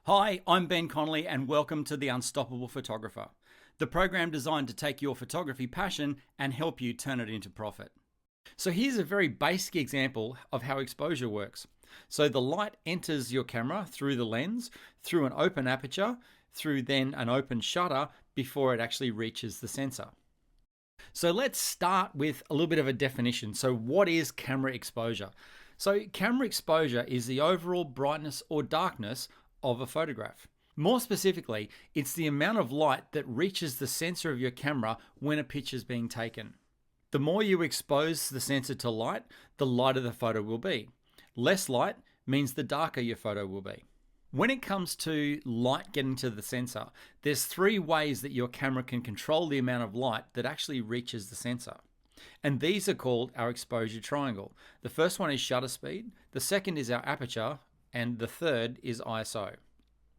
Hi, I'm Ben Connolly and welcome to The Unstoppable Photographer, the program designed to take your photography passion and help you turn it into profit. So here's a very basic example of how exposure works. So the light enters your camera through the lens, through an open aperture, through then an open shutter before it actually reaches the sensor. So let's start with a little bit of a definition. So what is camera exposure? So camera exposure is the overall brightness or darkness of a photograph. More specifically, it's the amount of light that reaches the sensor of your camera when a picture is being taken. The more you expose the sensor to light, the lighter the photo will be. Less light means the darker your photo will be. When it comes to light getting to the sensor, there's three ways that your camera can control the amount of light that actually reaches the sensor. And these are called our exposure triangle. The first one is shutter speed, the second is our aperture, and the third is ISO.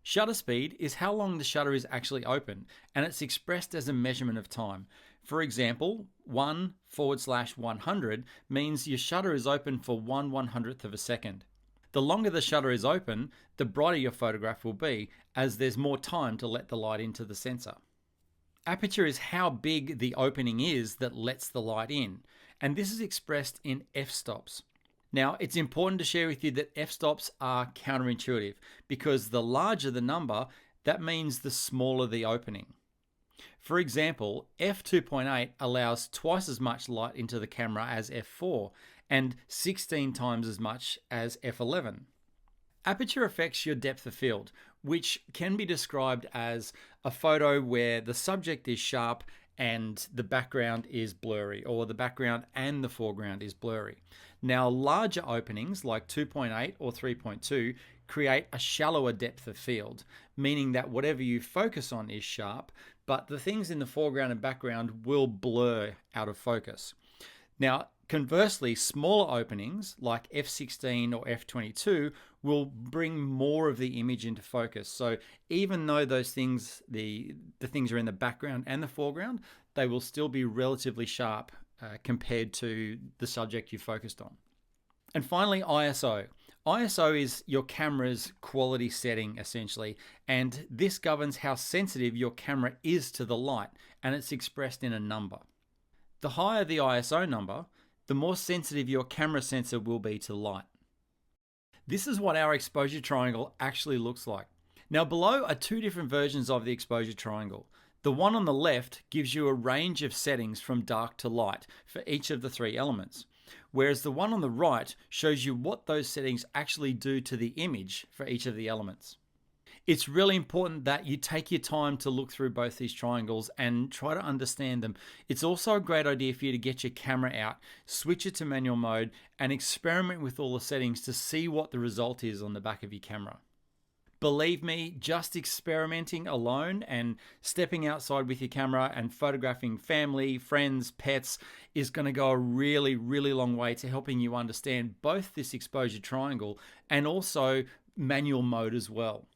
Shutter speed is how long the shutter is actually open, and it's expressed as a measurement of time. For example, 1/100 means your shutter is open for 1/100th of a second. The longer the shutter is open, the brighter your photograph will be, as there's more time to let the light into the sensor. Aperture is how big the opening is that lets the light in, and this is expressed in f-stops. Now, it's important to share with you that f-stops are counterintuitive because the larger the number, that means the smaller the opening. For example, f2.8 allows twice as much light into the camera as f4 and 16 times as much as f11. Aperture affects your depth of field, which can be described as a photo where the subject is sharp and the background is blurry, or the background and the foreground is blurry. Now, larger openings like 2.8 or 3.2 create a shallower depth of field, meaning that whatever you focus on is sharp, but the things in the foreground and background will blur out of focus. Now, conversely, smaller openings like f16 or f22 will bring more of the image into focus. So even though those things, the things are in the background and the foreground, they will still be relatively sharp compared to the subject you focused on. And finally, ISO. ISO is your camera's quality setting, essentially, and this governs how sensitive your camera is to the light, and it's expressed in a number. The higher the ISO number, the more sensitive your camera sensor will be to light. This is what our exposure triangle actually looks like. Now, below are two different versions of the exposure triangle. The one on the left gives you a range of settings from dark to light for each of the three elements, whereas the one on the right shows you what those settings actually do to the image for each of the elements. It's really important that you take your time to look through both these triangles and try to understand them. It's also a great idea for you to get your camera out, switch it to manual mode, and experiment with all the settings to see what the result is on the back of your camera. Believe me, just experimenting alone and stepping outside with your camera and photographing family, friends, pets is going to go a really, really long way to helping you understand both this exposure triangle and also manual mode as well.